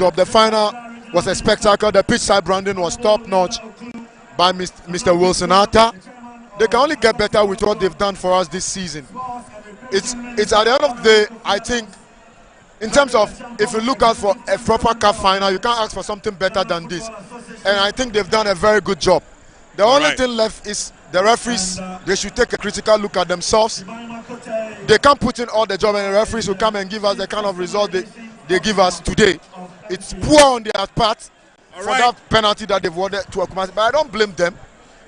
job. The final was a spectacle. The pitch side branding was top notch by Mr. Wilson Atta. They can only get better with what they've done for us this season. It's at the end of the day, I think, in terms of if you look out for a proper cup final, you can't ask for something better than this. And I think they've done a very good job. The only thing left is the referees. They should take a critical look at themselves. They can't put in all the job, and the referees will come and give us the kind of result they give us today. It's poor on their part for that penalty that they've awarded to Akumasi, but I don't blame them.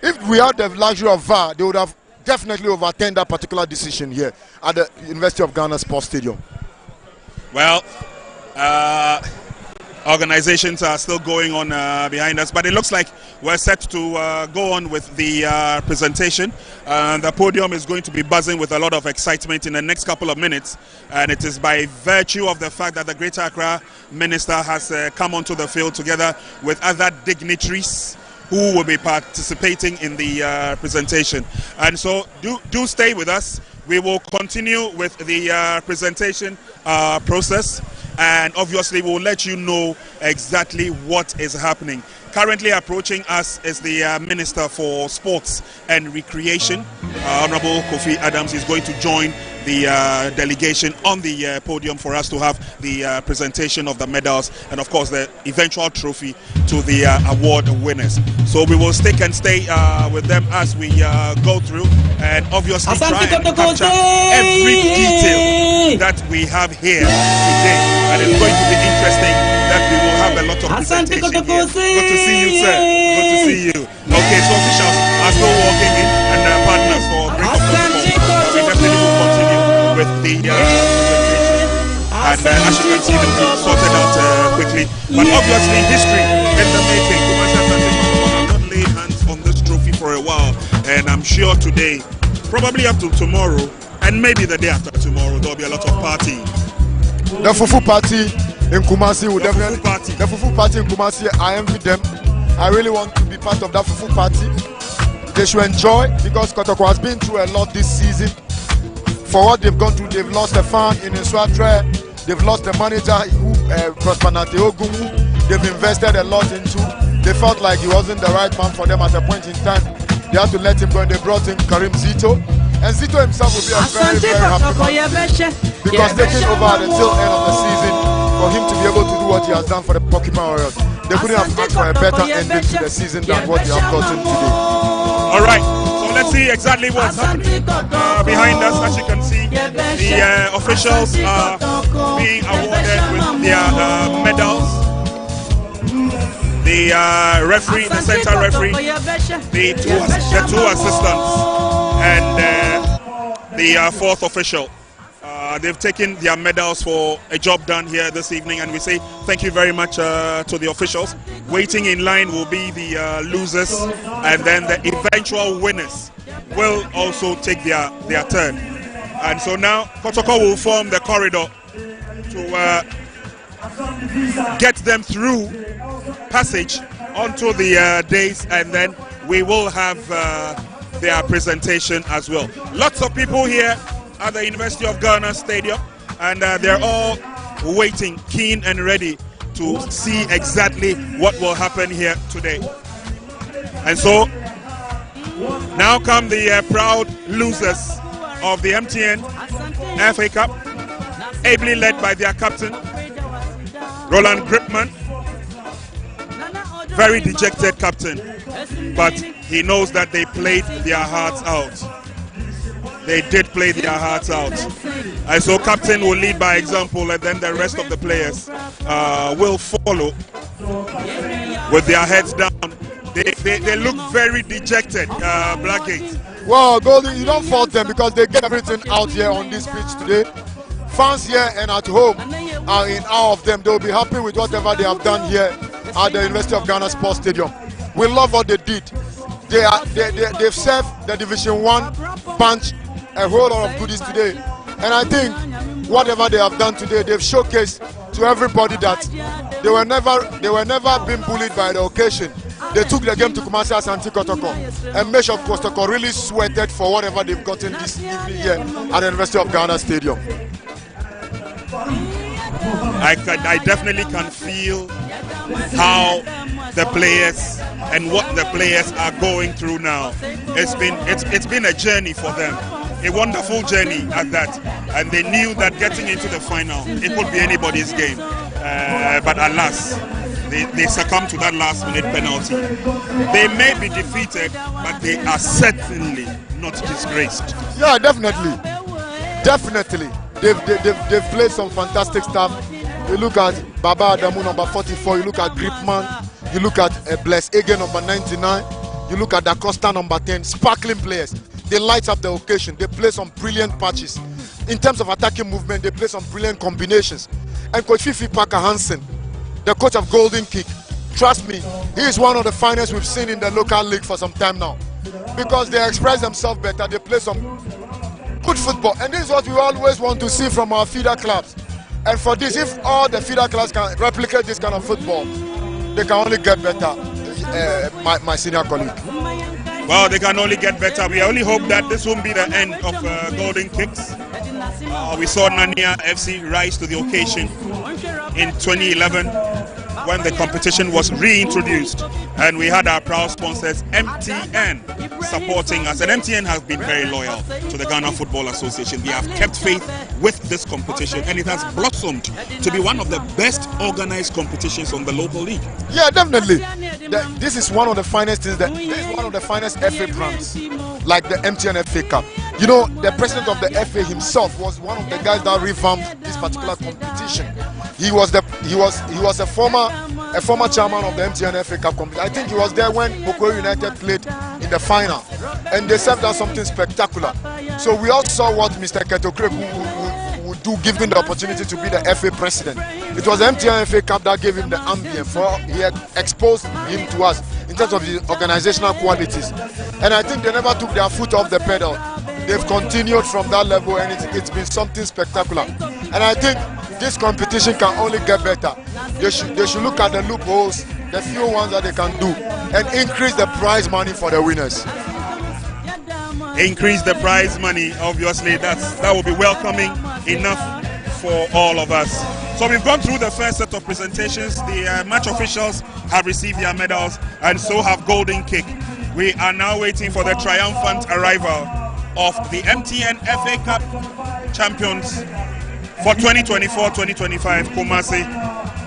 If we had the luxury of VAR, they would have definitely overturned that particular decision here at the University of Ghana Sports Stadium. Well, organizations are still going on behind us, but it looks like we're set to go on with the presentation. The podium is going to be buzzing with a lot of excitement in the next couple of minutes, and it is by virtue of the fact that the Greater Accra Minister has come onto the field together with other dignitaries who will be participating in the presentation. And so do stay with us. We will continue with the presentation process, and obviously we'll let you know exactly what is happening. Currently approaching us is the Minister for Sports and Recreation, Honorable Kofi Adams. Is going to join the delegation on the podium for us to have the presentation of the medals and of course the eventual trophy to the award winners. So we will stick and stay with them as we go through, and obviously try and capture every detail that we have here today. And it's going to be interesting that we will have a lot of presentation here. Good to see you, sir. Good to see you. Okay, so officials are still walking in, and partners for Great Protocol. We definitely will continue with the presentation. And as you can see, they'll be sorted out quickly. But obviously, history in the making. Kumasi Asante Kotoko have not laid hands on this trophy for a while, and I'm sure today, probably up to tomorrow, and maybe the day after tomorrow, there'll be a lot of partying. The Fufu party in Kumasi will definitely. The Fufu party in Kumasi, I envy them. I really want to be part of that Fufu party. They should enjoy, because Kotoko has been through a lot this season. For what they've gone through, they've lost a fan in Nswatre, they've lost the manager who Prosperity Ogunwu, they've invested a lot into. They felt like he wasn't the right man for them at a point in time. They had to let him go, and they brought in Karim Zito. And Zito himself will be a very, very happy man, because taking over until end of the season, for him to be able to do what he has done for the Porcupine Warriors, they couldn't have asked for a better ending to the season than what they have gotten today. All right, so let's see exactly what's happening behind us. As you can see, the officials are being awarded with their medals. The referee, the center referee, the two assistants, and the fourth official. They've taken their medals for a job done here this evening, and we say thank you very much to the officials. Waiting in line will be the losers, and then the eventual winners will also take their turn. And so now Kotoko will form the corridor to get them through passage onto the dais, and then we will have their presentation as well. Lots of people here at the University of Ghana Stadium, and they're all waiting, keen and ready to see exactly what will happen here today. And so now come the proud losers of the MTN FA Cup, ably led by their captain Roland Gripman. Very dejected captain, but he knows that they played their hearts out. They did play their hearts out. And so captain will lead by example, and then the rest of the players will follow with their heads down. They look very dejected, Blackgate. Well, Goldie, you don't fault them, because they get everything out here on this pitch today. Fans here and at home are in awe of them. They'll be happy with whatever they have done here at the University of Ghana Sports Stadium. We love what they did. They've served the Division 1 bunch a whole lot of goodies today, and I think whatever they have done today, they've showcased to everybody that they were never being bullied by the occasion. They took the game to Kumasi Asante Kotoko, and Mesh of Kotoko really sweated for whatever they've gotten this evening here at the University of Ghana Stadium. I definitely can feel how the players and what the players are going through now. It's been a journey for them, a wonderful journey at that, and they knew that getting into the final, it could be anybody's game, but alas, they succumbed to that last minute penalty. They may be defeated, but they are certainly not disgraced. Yeah, definitely. They've played some fantastic stuff. You look at Baba Adamu number 44, you look at Gripman, you look at Bless Ege number 99, you look at Da Costa number 10, sparkling players. They light up the occasion. They play some brilliant patches. In terms of attacking movement, they play some brilliant combinations. And Coach Fifi Parker Hansen, the coach of Golden Kick, trust me, he is one of the finest we've seen in the local league for some time now. Because they express themselves better, they play some good football. And this is what we always want to see from our feeder clubs. And for this, if all the feeder clubs can replicate this kind of football, they can only get better, my senior colleague. Well, they can only get better. We only hope that this won't be the end of Golden Kicks. We saw Nania FC rise to the occasion in 2011 when the competition was reintroduced, and we had our proud sponsors MTN supporting us, and MTN has been very loyal to the Ghana Football Association. They have kept faith with this competition, and it has blossomed to be one of the best organized competitions on the local league. Yeah, definitely. This is one of the finest things. This is one of the finest FA brands, like the MTN FA Cup. You know, the president of the FA himself was one of the guys that revamped this particular competition. He was a former chairman of the MTN FA Cup competition. I think he was there when Boko United played in the final, and they served us something spectacular. So we all saw what Mr. Kotoko would do, given the opportunity to be the FA president. It was the MTN FA Cup that gave him the ambience, for he had exposed him to us in terms of his organizational qualities. And I think they never took their foot off the pedal. They've continued from that level, and it's been something spectacular. And I think this competition can only get better. They should look at the loopholes, the few ones that they can do, and increase the prize money for the winners. Increase the prize money, obviously. That will be welcoming enough for all of us. So we've gone through the first set of presentations. The match officials have received their medals, and so have Golden Kick. We are now waiting for the triumphant arrival of the MTN FA Cup champions for 2024-2025, Kumasi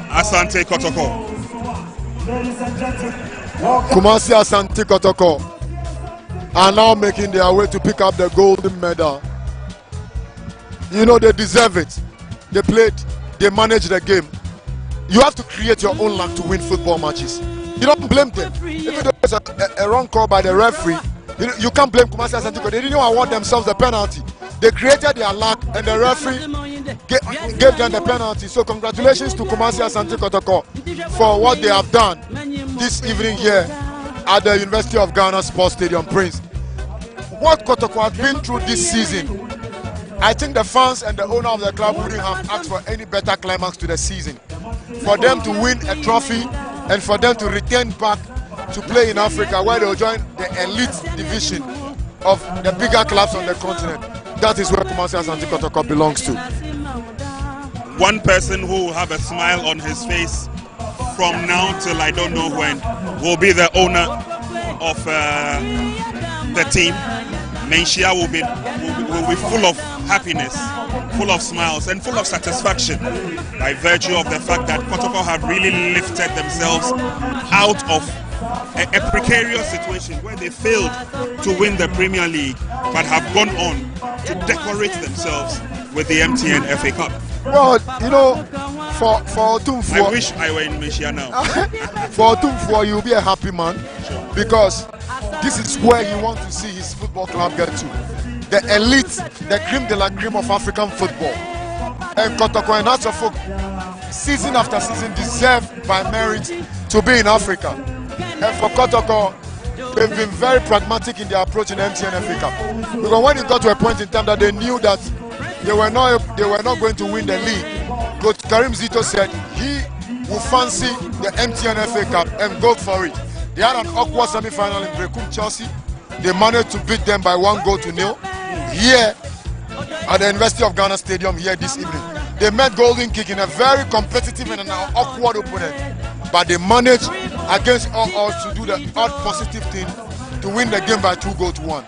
Asante Kotoko. Kumasi Asante Kotoko are now making their way to pick up the golden medal. You know, they deserve it. They played, they managed the game. You have to create your own luck to win football matches. You don't blame them. Even though there's a wrong call by the referee, you can't blame Kumasi Asante Kotoko. They didn't award themselves the penalty. They created their luck, and the referee gave them the penalty. So congratulations to Kumasi Asante Kotoko for what they have done this evening here at the University of Ghana Sports Stadium, Prince. What Kotoko has been through this season, I think the fans and the owner of the club wouldn't have asked for any better climax to the season. For them to win a trophy and for them to return back to play in Africa, where they will join the elite division of the bigger clubs on the continent. That is where Kumasi Asante Kotoko belongs to. One person who will have a smile on his face from now till I don't know when will be the owner of the team. Menchia will be full of happiness, full of smiles, and full of satisfaction by virtue of the fact that Kotoko have really lifted themselves out of a precarious situation where they failed to win the Premier League, but have gone on to decorate themselves with the MTN FA Cup. Well, you know, for Otumfuo, I wish I were in Menchia now. For Otumfuo, you'll be a happy man, because this is where he wants to see his football club get to. The elite, the creme de la creme of African football. And Kotoko and Asofo, season after season, deserve by merit to be in Africa. And for Kotoko, they've been very pragmatic in their approach in MTN FA Cup. Because when it got to a point in time that they knew that they were not going to win the league, Coach Karim Zito said he will fancy the MTN FA Cup and go for it. They had an awkward semi-final in Brekum, Chelsea. They managed to beat them by 1-0 here at the University of Ghana Stadium here this evening. They met Golden Kick in a very competitive and an awkward opponent, but they managed against all odds to do the odd positive thing to win the game by 2-1.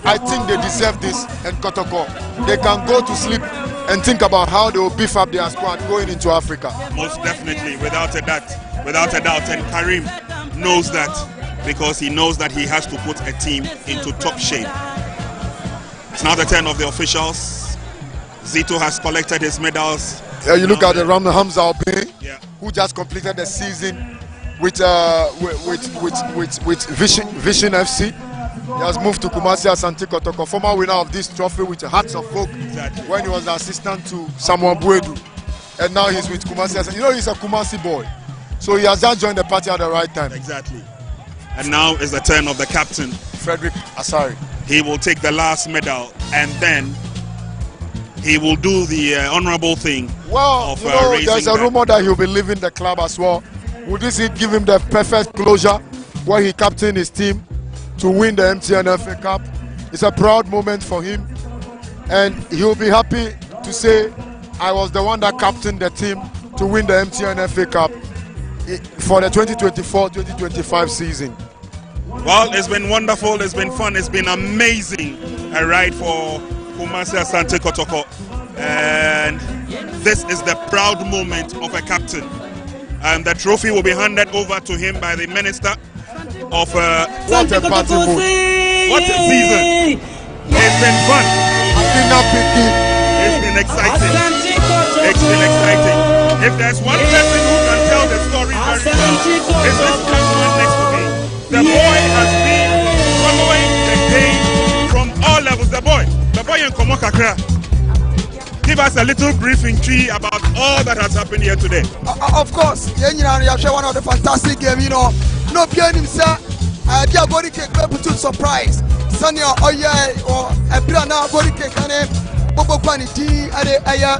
I think they deserve this, and Kotoko, they can go to sleep and think about how they will beef up their squad going into Africa. Most definitely, without a doubt, and Karim knows that, because he knows that he has to put a team into top shape. It's now the turn of the officials. Zito has collected his medals. Yeah, you look at the Ram Hamza Obey, yeah, who just completed the season with Vision FC. He has moved to Kumasi. Asante Kotoko, former winner of this trophy with Hearts of Folk, exactly, when he was the assistant to Samuel Buedu, and now he's with Kumasi. You know, he's a Kumasi boy, so he has just joined the party at the right time. Exactly. And now is the turn of the captain, Frederick Asari. He will take the last medal, and then he will do the honorable thing. Well, you know, there's a rumor that he'll be leaving the club as well. Would this give him the perfect closure where he captained his team to win the MTN FA Cup? It's a proud moment for him, and he'll be happy to say, I was the one that captained the team to win the MTN FA Cup for the 2024-2025 season. Well, it's been wonderful, it's been fun, it's been amazing a ride for Kumasi Asante Kotoko, and this is the proud moment of a captain, and the trophy will be handed over to him by the Minister of what a party mood. What a season. It's been fun, it's been exciting, it's been exciting. If there's one person who can tell the story very well, it's this gentleman next to me. The boy has been following the game from all levels. The boy in Komokakra. Give us a little briefing tree about all that has happened here today. Of course, you have shown one of the fantastic games, you know. No piano, sir. Dear body cake, people to surprise. Sunny or a brana body cake, and Bobo Quanity, and a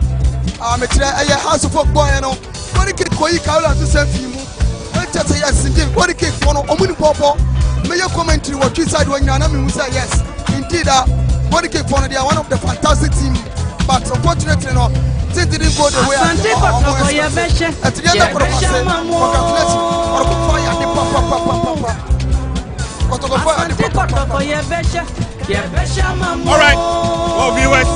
house of folk boy, and body cake, Koi Kaula to send you. Just say yes, indeed. Body cake, one of Omuni Popo. May you comment to what you said when you're not say yes. Indeed, body cake, one of the fantastic team. But unfortunately, no, since it didn't go the way I said, at the end of the day, all right, well, viewers,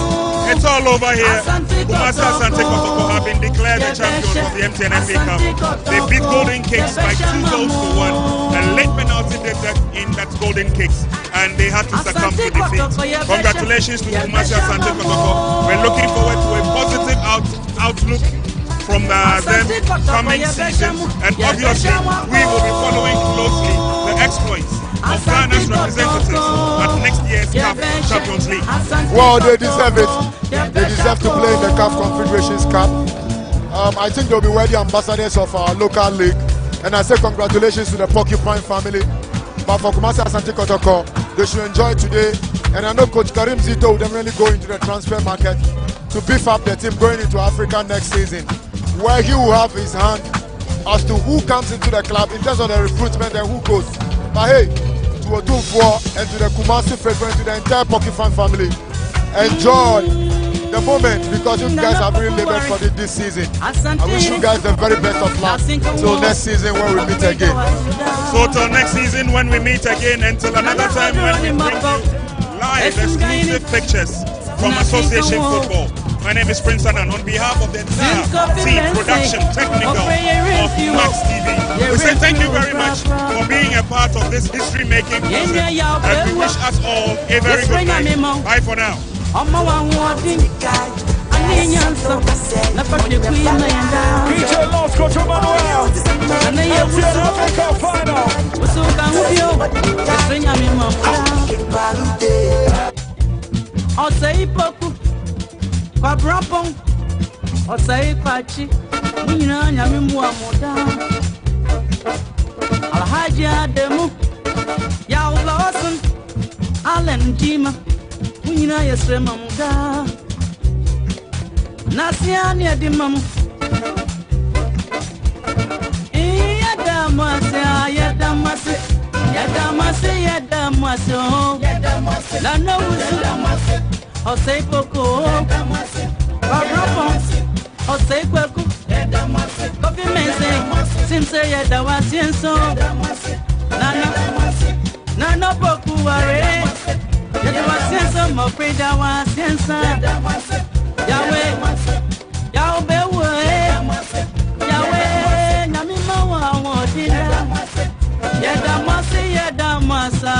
it's all over here. Kumasi Asante Kotoko have been declared the champions of the MTN FA Cup. They beat Golden Kicks by 2-1. A late penalty in that Golden Kicks, and they had to succumb to defeat. Congratulations to Kumasi Asante Kotoko. We're looking forward to a positive outlook from them coming season, and obviously we will be following closely the exploits of Ghana's representatives at next year's CAF Champions League. Well, they deserve it. They deserve to play in the CAF Confederations Cup. I think they'll be worthy ambassadors of our local league. And I say congratulations to the Porcupine family. But for Kumasi Asante Kotoko, they should enjoy today. And I know Coach Karim Zito will definitely go into the transfer market to beef up the team going into Africa next season, where he will have his hand as to who comes into the club in terms of the recruitment and who goes. But hey, to Otumfuo and to the Kumasi Federation, to the entire Porcupine family, enjoy the moment, because you guys have really labored for this season. I wish you guys the very best of luck till next season when we meet again. So till next season when we meet again, until another time when we bring you live exclusive pictures from Association Football. My name is Prince Anan. On behalf of the entire team, production, technical of Max TV, we say thank you very much for being a part of this history-making process, and we wish us all a very good night. Bye for now. Pabrapon, or say Pachi, Nina Yamimua Moda Alhaja Demo Yaw Lawson, Allen Jima, Nina Yasrema Muda Nasiania Dimam Yadamase, Yadamase, Yadamase, Yadamase, Lano, or say Poco, Pabrapon, Osei Kweku, Kofi Mense, Simse Yeda Wasienso, Nana Boku Ware, Yeda Wasienso, Mofreda Wasiensa, Yahweh, Yahweh, Namima Wadida, Yeda Masi, Yeda Masa,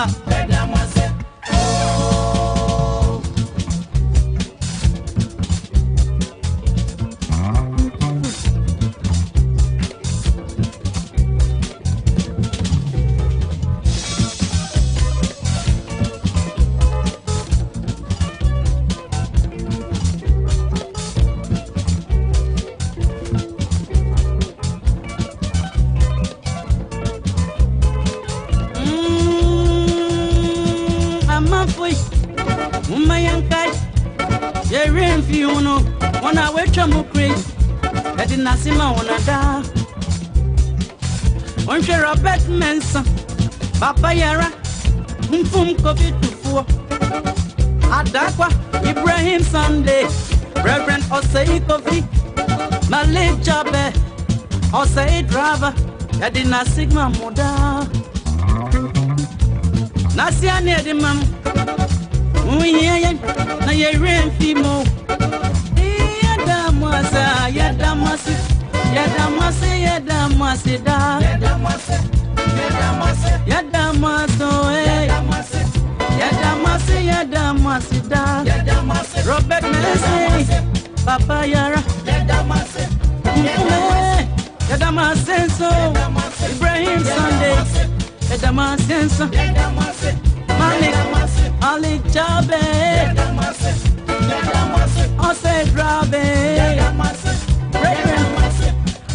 Fiuno, when I wait to move crazy, I did not see my one da. One share of Batmanson, Papa Yara, Mfum Kofi to 4. Adakwa, Ibrahim Sunday, Reverend Osei Kofi, Malay Jabe, Osei Driver, I did not Sigma Moda. Nasia near the man, na ye rain fimo. Yadamasi, da. Yadamasi, da. Robert Messi, Papa Yara. Yadamasi, Ibrahim Sunday. Yadamasi, Malik Jabe. Osei Drabe,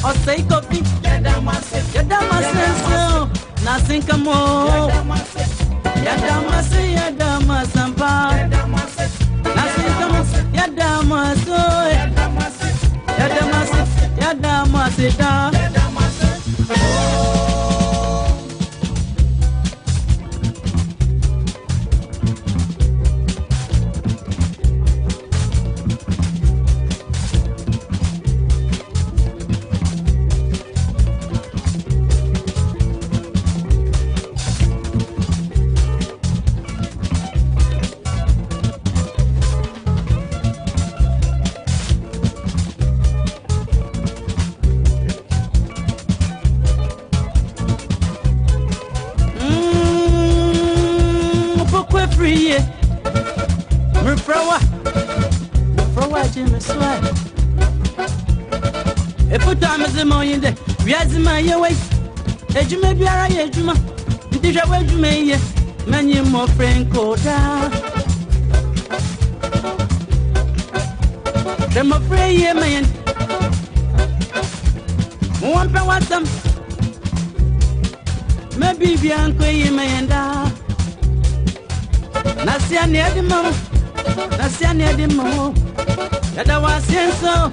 Osei Kofi, Yadamasi, Nasinka Mo, Yadamasi, Yadamasampa, Nasinka Mo, Yadamasi, da. Yazima yewe ejuma biara ye ejuma ndihwe wadwuma ye manyi mo frenko da demo free ye man mo wampa wasam maybe bianko ye man da nasia ne edimo yada wasienso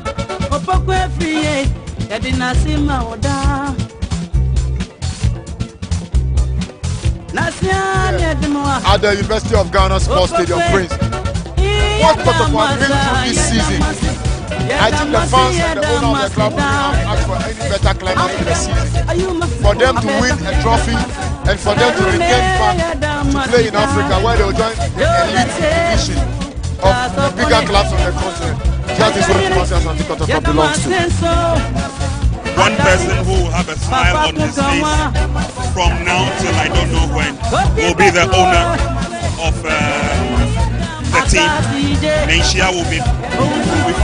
opoko free ye Yadina Sima Oda at the University of Ghana Sports Stadium, Prince. What Kotoko has been through this season, I think the fans and the owner of the club will not ask for any better climate in the season. For them to win a trophy and for them to return back to play in Africa where they will join the elite division of the bigger clubs on the continent. That is what Asante Kotoko belongs to. One person who will have a smile on his face from now till I don't know when will be the owner of the team. Nenshia will be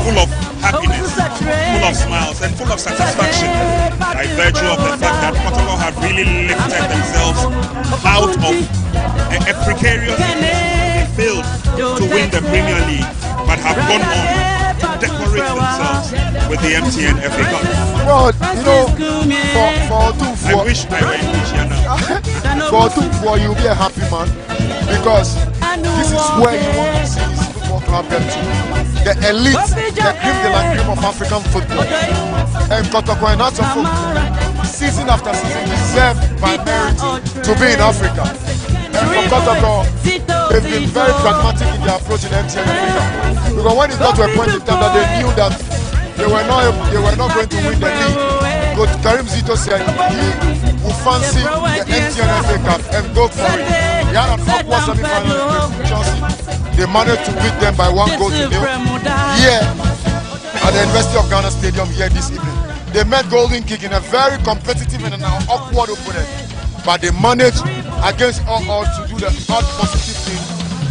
full of happiness, full of smiles and full of satisfaction by virtue of the fact that Kotoko have really lifted themselves out of a precarious situation. They failed to win the Premier League but have gone on to decorate themselves with the MTN FA Cup. Well, you know, for I wish I were in Asia now. for you'll be a happy man because this is where you want to see this football club get to. The elite, the cream de la cream of African football. And Kotoko and Asante, season after season, deserved by merit to be in Africa. And from Kotoko, they've been very pragmatic in their approach in MTN Africa. Because when it got to a point in time that they knew that they were not going to win the league. But Karim Zito said he would fancy the MTN FA Cup and go for it. He had an awkward semi-final against Chelsea. They managed to beat them by 1 goal to 0 here at the University of Ghana Stadium here this evening. They met Golden Kick in a very competitive and an awkward opponent, but they managed against all odds to do the odd positive thing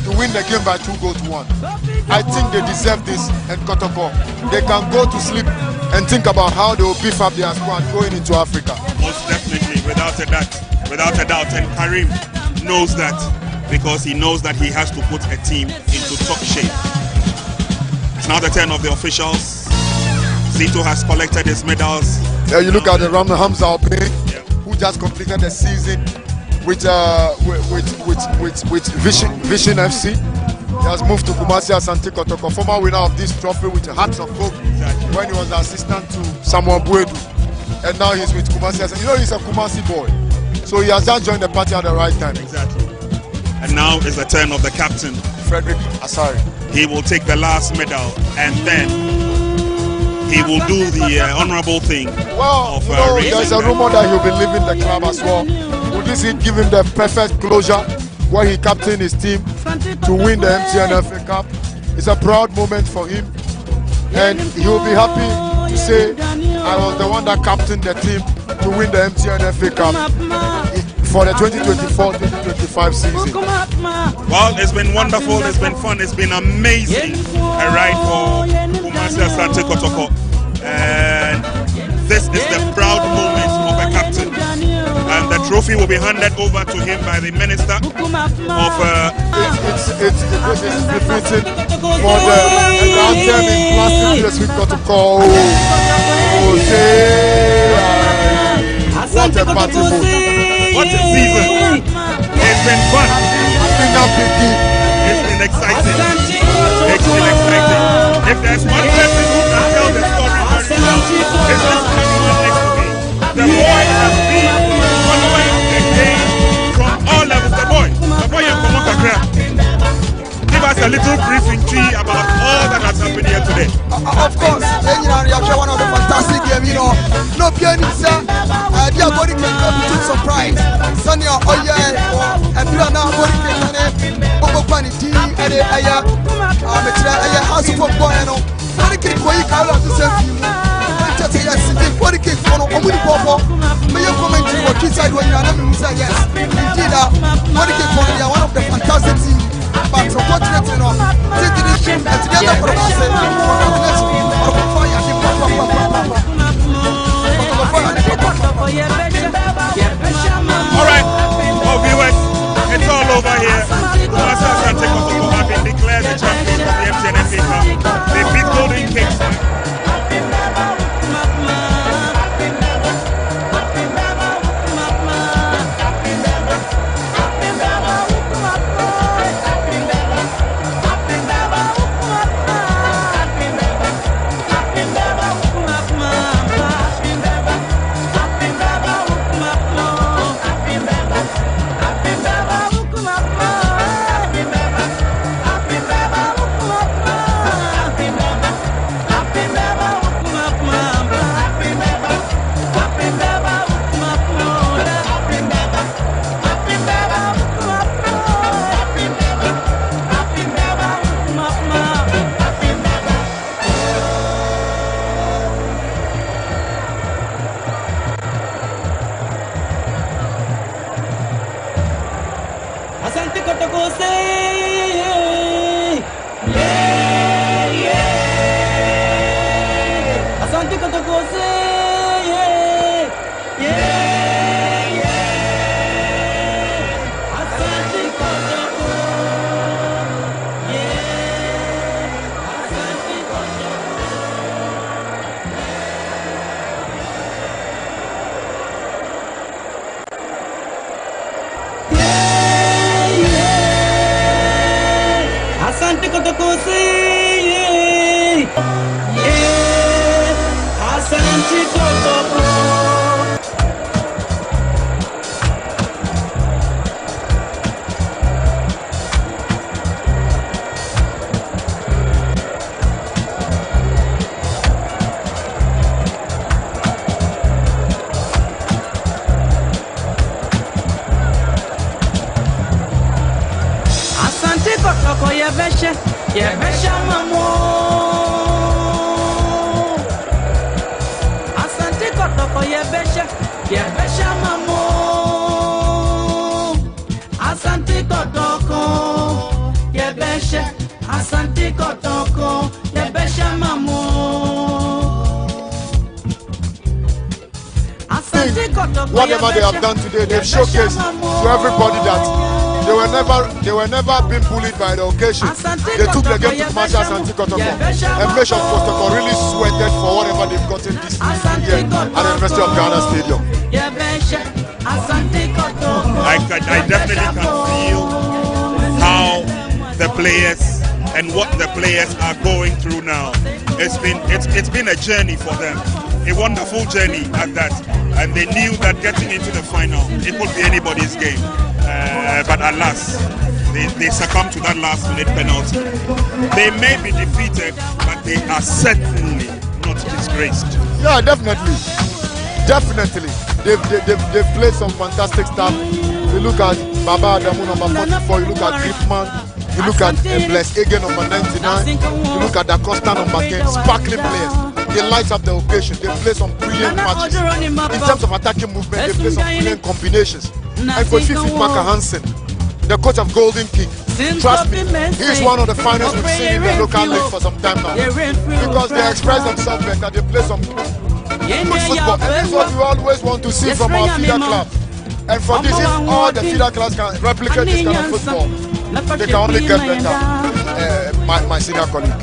to win the game by 2 goals to 1. I think they deserve this, and Kotoko, they can go to sleep and think about how they will beef up their squad going into Africa. Most definitely, without a doubt, and Karim knows that because he knows that he has to put a team into top shape. It's now the turn of the officials. Zito has collected his medals. There you look at the Ram Hamza Obey, who just completed the season with Vision FC. He has moved to Kumasi Asante Kotoko, former winner of this trophy with Hearts of Hope when he was assistant to Samuel Buedu. And now he's with Kumasi Asante. You know, he's a Kumasi boy. So he has just joined the party at the right time. Exactly. And now is the turn of the captain, Frederick Asari. He will take the last medal and then he will do the honorable thing. Well, there's a rumor that he'll be leaving the club as well. Would this give him the perfect closure where he captained his team to win the MTN FA Cup? It's a proud moment for him, and he will be happy to say, I was the one that captained the team to win the MTN FA Cup for the 2024-2025 season. Well, it's been wonderful, it's been fun, it's been amazing. A ride for Kumasi Asante Kotoko. And this is the proud moment of a captain. And the trophy will be handed over to him by the Minister of... It's befitting for the anthem in classic yes, we've got to call what a party mood. What a season! It's been fun. It's been exciting. It's been exciting. If there's one person who can tell the story very well, it's this everyone next to me. The boy has been following the game from all levels. The boy you come on the give us a little briefing about all that has happened here today. Of course, one of the fantastic games, you know. No piano, sir. They are going to be surprised. Sunny, oh yeah, and you are now going to get Bobo Panity, and I'm a house of boy, and what a kick for you, Carlos, to say, just yes, what a kick for no only Bobo. May you comment to what you said when you are not saying yes. Indeed, what a kick for you, one of the fantastic teams. But unfortunately, no, together for all right, well, viewers, it's all over here. Kumasi Asante Kotoko have been declared the champions of the MTN FA Cup. They beat Golden Kings. Asante Kotoko say, yeah, yeah. Asante Kotoko say, yeah, yeah. Asante Kotoko, yeah. Asante Kotoko, yeah. Asante Kotoko say, yeah, Asante Kotoko. Kotoko yebeshe mamo. Asante Kotoko yebeshe mamo. Asante Kotoko yebeshe. Asante Kotoko yebeshe mamo. Whatever they have done today, they've showcased to everybody that they were never being bullied by the occasion. They took the game to Kumasi Asante Kotoko, and Bishop Kotoko really sweated for whatever they've gotten this year at the University of Ghana Stadium. I definitely can feel how the players and what the players are going through now. It's been a journey for them, a wonderful journey at that, and they knew that getting into the final it could be anybody's game, but alas, they succumbed to that last minute penalty. They may be defeated, but they are certainly not disgraced. Yeah, definitely. They've played some fantastic stuff. You look at Baba Adamu number 44, you look at Griezmann, you look at Bless Ege number 99, you look at Da Costa number 10, sparkling players. They light up the occasion. They play some brilliant matches. In terms of attacking movement, they play some brilliant combinations. And Coach Fifi Maka Hansen, the coach of Golden King, trust me, he is one of the finest we've seen in the local league for some time now. Because they express themselves better, they play some good football. And this is what we always want to see from our feeder club. And for this, if all the feeder clubs can replicate this kind of football, they can only get better. My senior colleague.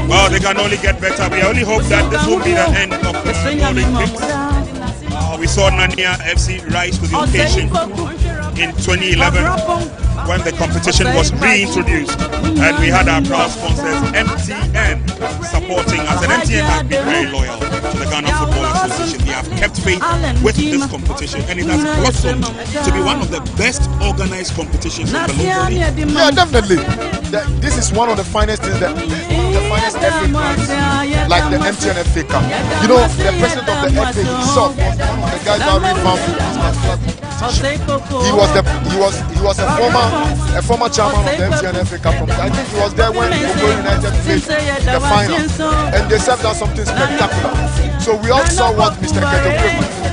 Well, they can only get better. We only hope that this will be the end of the Golden Kings. We saw Nania FC rise to the occasion in 2011 when the competition was reintroduced, and we had our proud sponsors MTN supporting us. And MTN has been very loyal to the Ghana Football Association. They have kept faith with this competition, and it has blossomed to be one of the best organized competitions in the local league. Yeah, definitely. This is one of the finest things, the finest FA Cups, like the MTN FA Cup. You know, the president of the FA himself was one of the guys that revamped this particular competition. He was a former chairman of the MTN FA Cup competition. I think he was there when Boko United played the final, and they served us something spectacular. So we all saw what Mr. Kotoko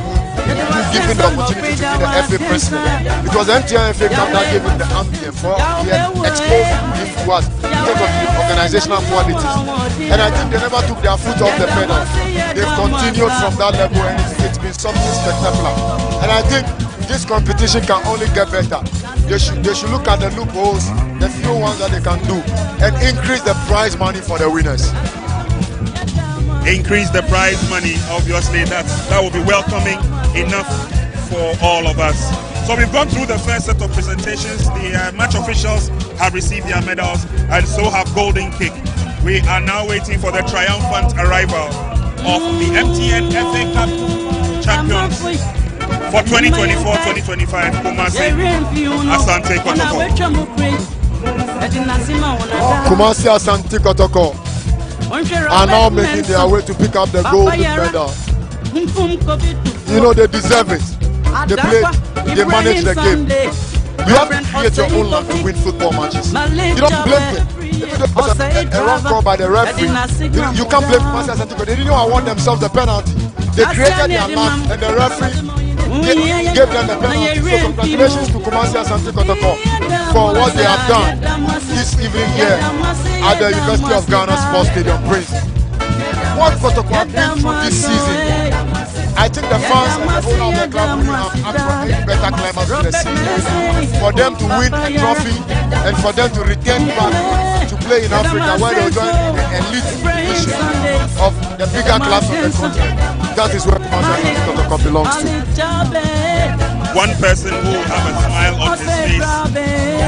given the opportunity to be the FA president, because the MTN FA Cup that gave him the ambience for he had exposed him to us in terms of the organizational qualities, and I think they never took their foot off the pedal. They've continued from that level, and it's been something spectacular. And I think this competition can only get better. They should look at the loopholes, the few ones that they can do, and increase the prize money for the winners. Increase the prize money, obviously that will be welcoming enough for all of us. So we've gone through the first set of presentations. The match officials have received their medals, and so have Golden King. We are now waiting for the triumphant arrival of the MTN FA Cup champions for 2024-2025, Kumasi Asante Kotoko. Kumasi Asante Kotoko are now making their way to pick up the golden medal. You know, they deserve it. They play, they manage the game. You have to create your own luck to win football matches. You don't blame them. If it was a wrong call by the referee, you can't blame Kumasi Asante Kotoko. They didn't award themselves the penalty. They created their luck, and the referee gave them the penalty. So congratulations to Kumasi Asante Kotoko for what they have done this evening here at the University of Ghana Sports Stadium, Prince. What Kotoko have been through this season, I think the fans and the owner of the club will have a better climax to the season. For them to win a trophy and for them to return back to play in Africa, where they will join the elite division of the bigger clubs of the country. That is where Kumasi Asante Kotoko belongs to. One person who will have a smile on his face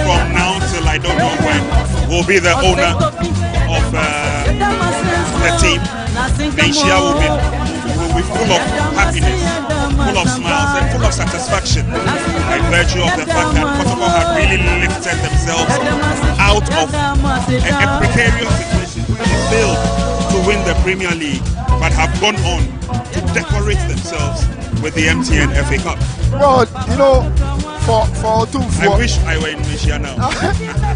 from now till I don't know when will be the owner of the team. Benchia will be full of happiness, full of smiles, and full of satisfaction by virtue of the fact that Kotoko have really lifted themselves out of a precarious situation where they failed to win the Premier League, but have gone on to decorate themselves with the MTN FA Cup. Well, you know, For I wish I were in Malaysia now.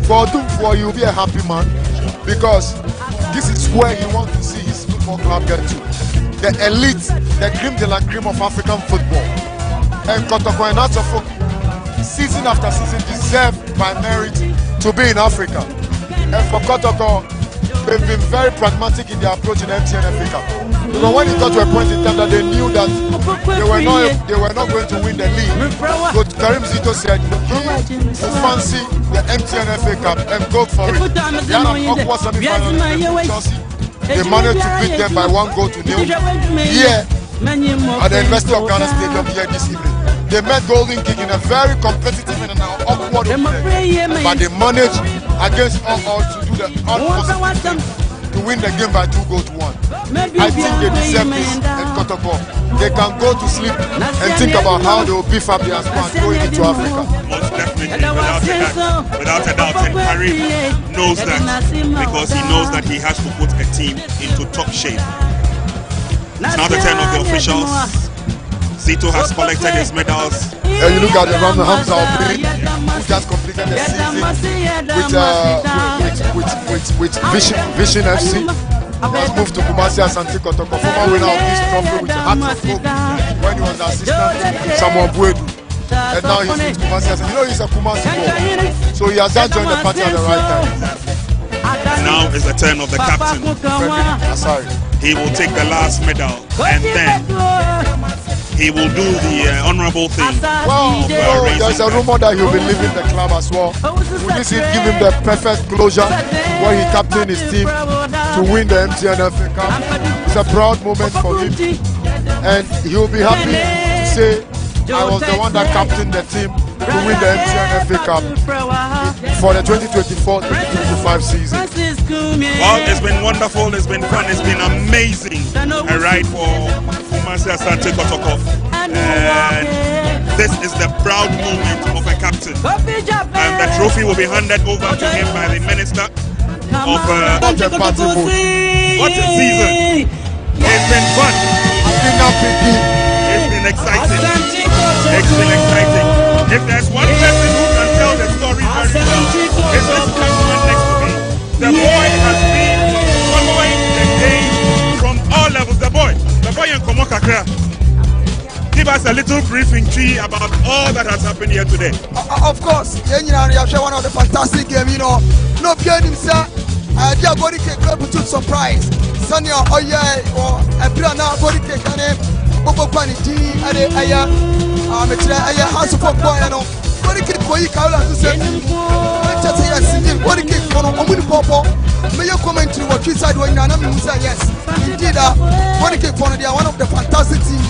for you'll be a happy man because this is where he wants to see his football club get to. The elite, the creme de la creme of African football. And Kotoko and Asofo, season after season, deserve by merit to be in Africa. And for Kotoko, they've been very pragmatic in their approach in MTN Africa. Because when it got to a point in time that they knew that they were not going to win the league, but Karim Zito said he would fancy the MTN FA Cup and go for it. They had an awkward semi-final with Chelsea. They managed to beat them by 1-0 here at the University of Ghana Stadium here this evening. They met Golden King in a very competitive and an awkward opponent, but they managed against all odds to do the impossible to win the game by 2-1. I think they deserve this in Kotoko. They can go to sleep and think about how they will beef up their squad going into Africa. Most definitely, without a doubt, and Karim knows that because he knows that he has to put a team into top shape. It's now the turn of the officials. Zito has collected his medals. And you look at the Ram Hamza who just completed the season with Vision FC. He has moved to Kumasi Asante Kotoko, former winner of this trophy with Heart of Hope when he was assistant Samuel Buedu. And now he's with Kumasi Asante. You know he's a Kumasi boy. So he has just joined the party at the right time. Now is the turn of the captain. He will take the last medal and then he will do the honorable thing. Well, there's a rumor that he'll be leaving the club as well. Will this give him the perfect closure where he captained his team to win the MTN FA Cup? It's a proud moment for him, and he'll be happy to say, I was the one that captained the team to win the MTN FA Cup for the 2024-2025 season. Well, it's been wonderful, it's been fun, it's been amazing. A ride for Asante Kotoko. And this is the proud moment of a captain. And the trophy will be handed over to him by the minister of the party vote. What a season! It's been fun. It's been exciting. It's been exciting. If there's one person who can tell the story very well, it's this gentleman next to me. The boy has been following the game from all levels. The boy in Komokakra. Give us a little briefing tree about all that has happened here today. Of course, one of the fantastic games, you know. No piano, sir. They are going to get to surprise. Sunny, oh yeah, or a piano body cake, and Bobo Panity, and a house of boy, and body cake for you, Kaula, to say, just say, singing body cake for a woman, Popo. May you comment to what you said when you say yes. Indeed, body cake for they are one of the fantastic teams.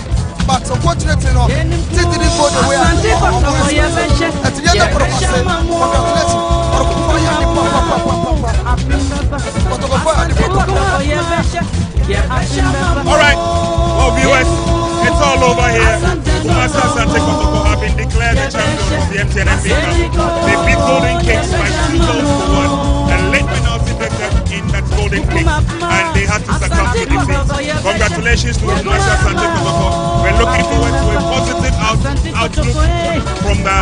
But unfortunately, no, they didn't go the way I at the end of the all right, well, viewers, it's all over here. Asante Kotoko have been declared the champions of the MTN FA Cup. They beat Golden Kings by 2-1. The late penalty in that Golden King, and they had to succumb to defeat. Congratulations to Asante Kotoko. We're looking forward to a positive outlook from the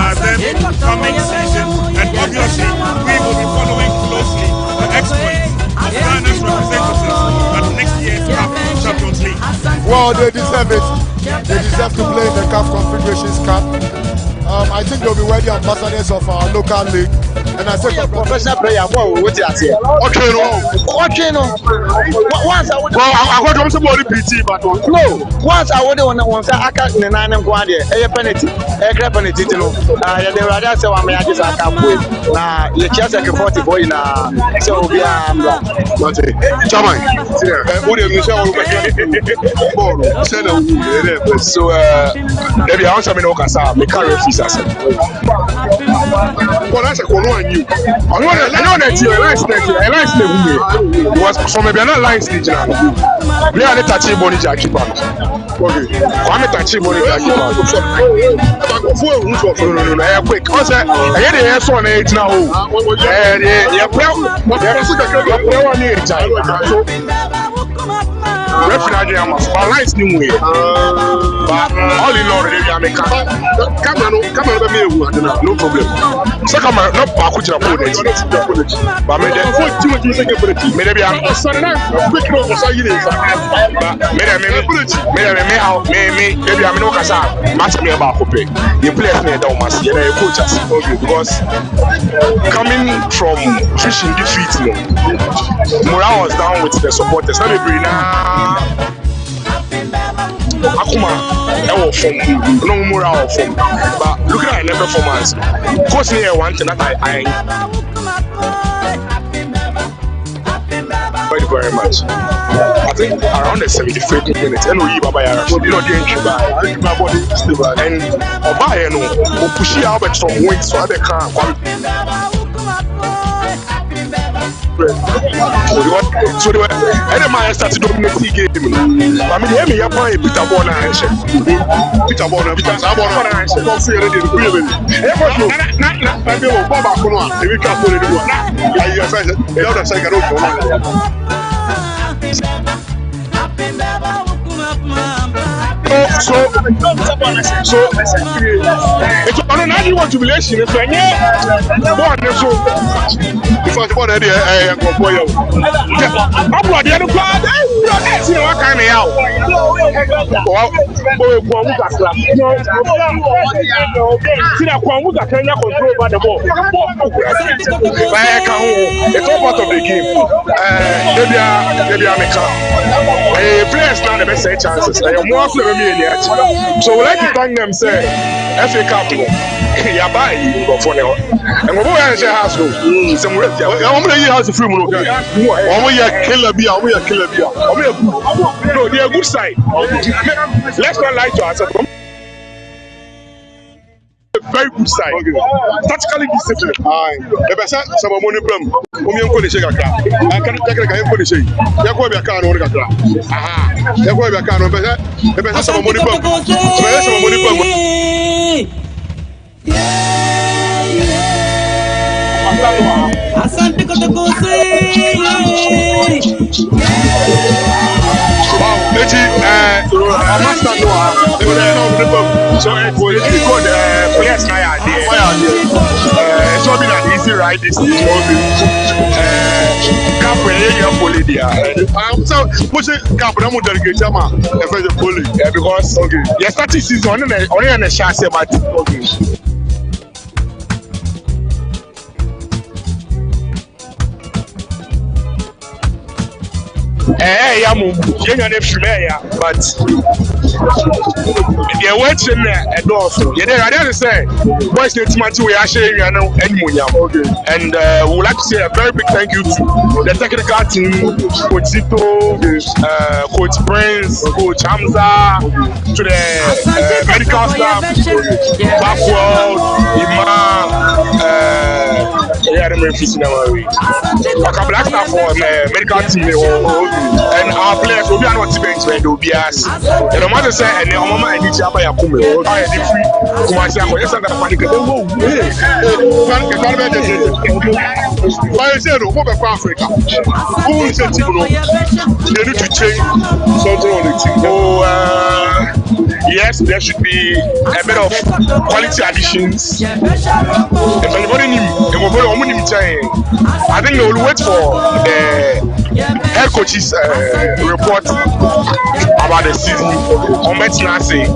coming season, and obviously we will be following closely the exploits of Ghana's representatives at next year's CAF Champions League. Well, they deserve it. They deserve to play in the CAF Confederations Cup. I think they'll be worthy ambassadors of our local league. And I say, professional player, what is it? Okay, no. Once I would. Well, I got to somebody PT, but no. Once I would want to act in a 9 and 1 year, a penalty, a crap penalty. No, they were just so I may just I can wait. Now, you just like a 40 boy now. So, yeah, what it? Chairman, what do you say? So, maybe I want to know Kasa, the car refusers. Well, that's a colon. You. I know that you was from a line stage. We are the touchy body jacket. Okay, I'm a touchy body jacket. Quick, I had a yes on 8 now. Referee Adrian but lines new way. But all in all, really, I'm a camera. Camera, no problem. So camera, not back with your opponent. But maybe I'm quick note for saying this. Maybe I'm no casa. Match me about to pay. You play me down, must you know coach us because coming from fishing defeat, morale was down with the supporters. Let me bring now. Akuma, no morale from. But looking at their performance, coach me one thing that I thank you very much. I think around the 75th minute, and we Baba Yara, you know, and Obaya no, push Albert from wings so they can't. So they were, and man started dominating the game. I mean, hear me, you're playing Peter Bonner and shit. Peter Bonner, because I want to answer. Don't see anything. Not Bob Akuna. If you can't put it in one, I said, the other side, I So it's on an want jubilation. If I know, so if I want to I'm not the other part. I see what kind of out. See that Kwamuka can control over the ball. It's all part of the game. Maybe I'm a players now the best chances. More so we like to thank them say FA Cup ya buy go for now and we want to house go some rep I'm going to house free mo we are killer bia no they are good side. Let's not lie to ourselves. Very good side. Tactically disciplined. The best some money problem. Go dey shake akra. I can go dey shake. Ya go be aka no akra. Aha. Ya go be aka no the best some money problem. Some money problem. Asante Kotoko. Wow, I must not know. So it was good. Players now it's not been an easy ride this season. Camp where you I'm so pushing camp. I'm going to get Jama. Because your starting season only on a chassis, but but the words in there and also I didn't say boys need to we are sharing and we would like to say a very big thank you to the technical team, Coach Zito, Coach Prince, Coach Hamza, to the medical staff, Backwell, Black staff for medical team and our players will be on what bench when they will be asked. And no matter say and the mama and each other are coming. I am free. Come on, say I'm just under panic. Oh, I said, "What about Africa? Who is the team? They need to change something on the team." Yes, there should be a bit of quality additions. If anybody I think they will wait for the head coach's report about the season. On Metnase,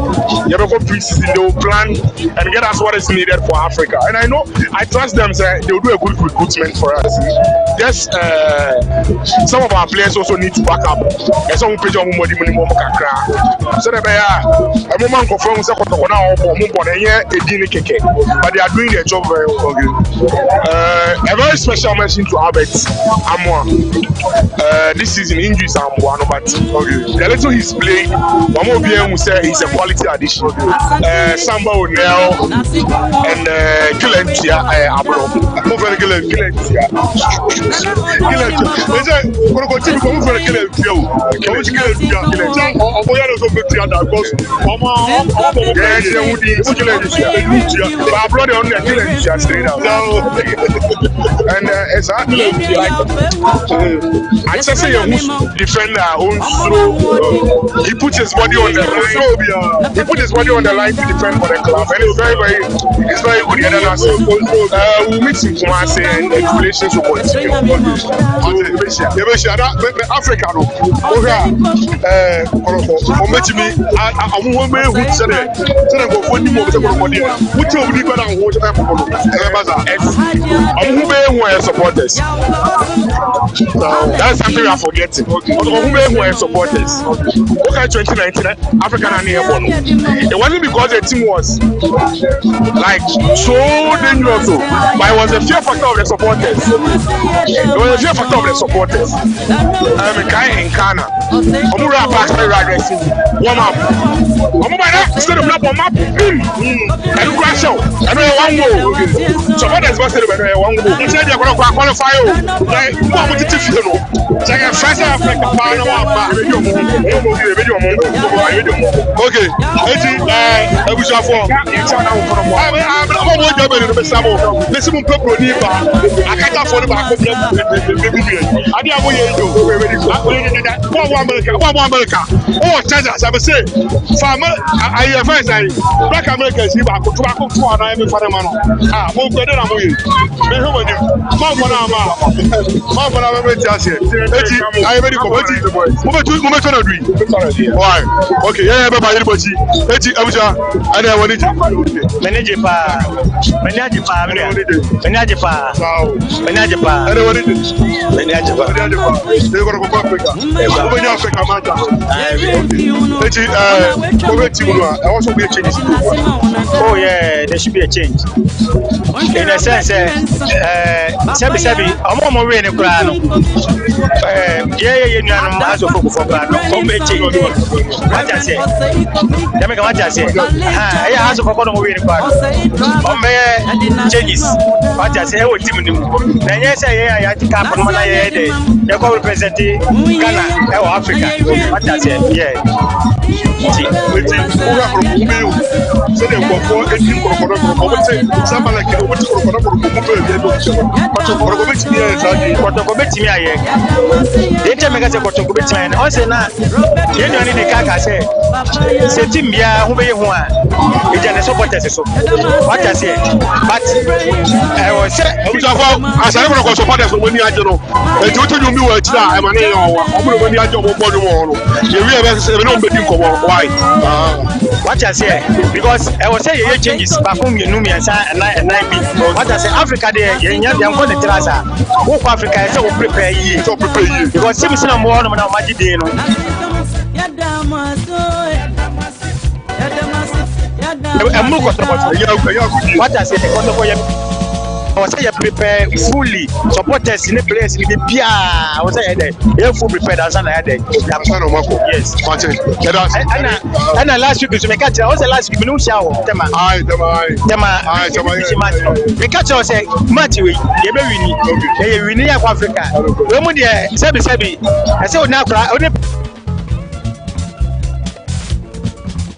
pre-season, they will plan and get us what is needed for Africa. And I trust them, say they will do a good recruitment for us. Yes, some of our players also need to back up. And some page on money so a moment confirm say Kotoko now but they are doing their job very well. A very special mention to Albert Amwa. This season injuries are one but the little he's playing, one more BM will say he's a quality addition. Samba O'Neill and Kilentia Abro. Move very Kilentia. They say we're going to move very Kilentia. And exactly like I just say who's defender on slow. He puts his body on the line. He put his body on the line to defend for the club, and it's very good. And we meet him from us, and the relations will continue. Africa, no. Supporters. That's something we are forgetting. Who are supporters? Okay, 2019 African and it wasn't because the team was like so dangerous, but it was a fear factor of the supporters. It was a fear factor of the supporters. In Ghana, Omura backside aggressive. Warm up. Instead of not warm up, and crash out. I know one goal. Supporters must say one goal. They said they're going to qualify. Like, what would you feel? Like a first Africa, okay. I wish I for. America. Oh, Texas, I say, farmer, I advise Black Americans, you are tobacco to an IM for the man. Ah, more better than we. I already why? Okay, yeah, everybody, I don't want it. Manage oh yeah, there should be a change. In a sense, I'm more in a crown. Yeah, as a focus for what I say. Let me go. What I say. I ask for one more in changes. What I say, I will team them. Then yes, I had to come from my head. They go represent Ghana or Africa. What I say, yeah. What I say, because I was saying you changes back home, you know me and what I say, Africa there, you're going to tell us, Africa is so prepare you, because Sims no more than Magic Day. What I say, I was saying prepare fully. Supporters in the place in the Pia. I was saying that you fully prepared as an addict. Yes. And last week, we catch. I was last week. We no shower. Tema. We catch. I say Matthew. You be winning. You winning Africa. We mo there. Sebi. I say now.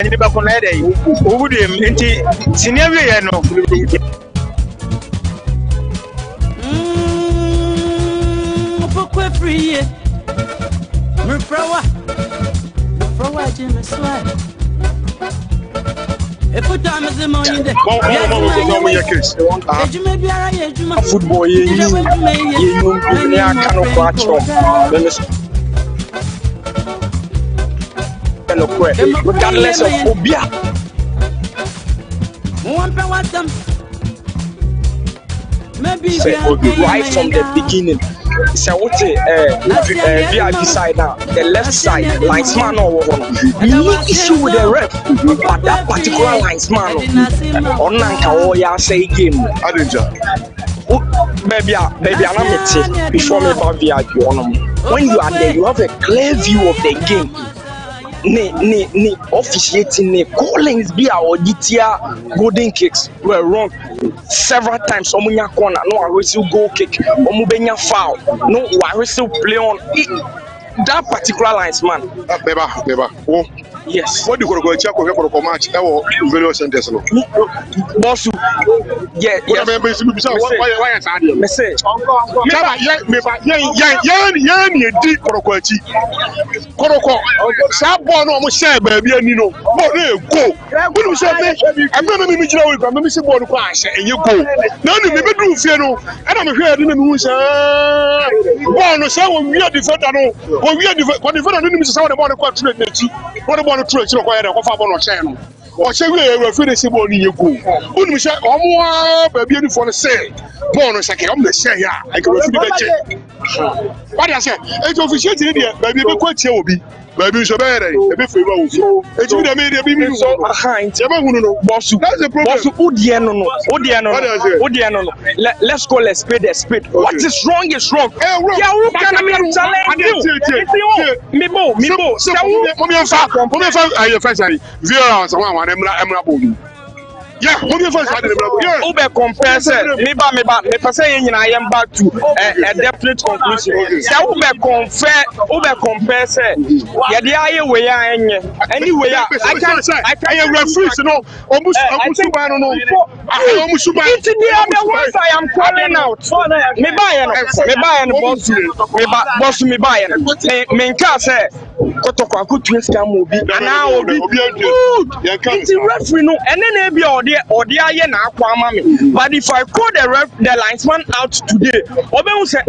And the back on the day. Who would him? Inti senior we no. Free it. Mufrawa Jimmy Swag. If you time is the money there. Football, regardless of phobia. Right from the beginning. So what VIP side now, the left side, linesman or no issue with the rep, but that particular linesman on Nanka say game. Baby, I'm not before me about VIP on them. When you are there, you have a clear view of the game. Ne officiating ne callings be our DTR golden kicks were wrong several times. Omunya corner, no I whistle goal kick, Omubenya foul, no I whistle play on it, that particular linesman. Yes. What do you go check or match our various centers? Boss, yeah, Why is that? me say, Kotoko, Sabon almost said, baby, and you know, but go. When you say, I'm going to be with you, Missy Born Clash, and you go. None of me do fear, and I'm here in the news. Born, so we are defending, or we are defending, Mrs. Sound about the question. What about the church of our channel? Or say we are finishing on you go. When we say, oh, baby, for the say, born a second, I'm the say, yeah, I can refuse the check. What I say, it's officiated here, baby, quite will be. Baby, so bad, a bit for you. It's with a media being so behind. Boss, that's the problem. Let's call a spade a spade. What is wrong is wrong. Yeah, who can I challenge you? Mibo. Yeah, what you first had in Uber compare me say I am back to a definite conclusion. Uber compare say yeah the eye way anyway I can reference no almost it's the ones I am calling out. Me buy boss me buy me say Kotoko aku twins can move and now it's referee no and then be or the aye na akwa ama me. But if I call the linesman out today, obe who say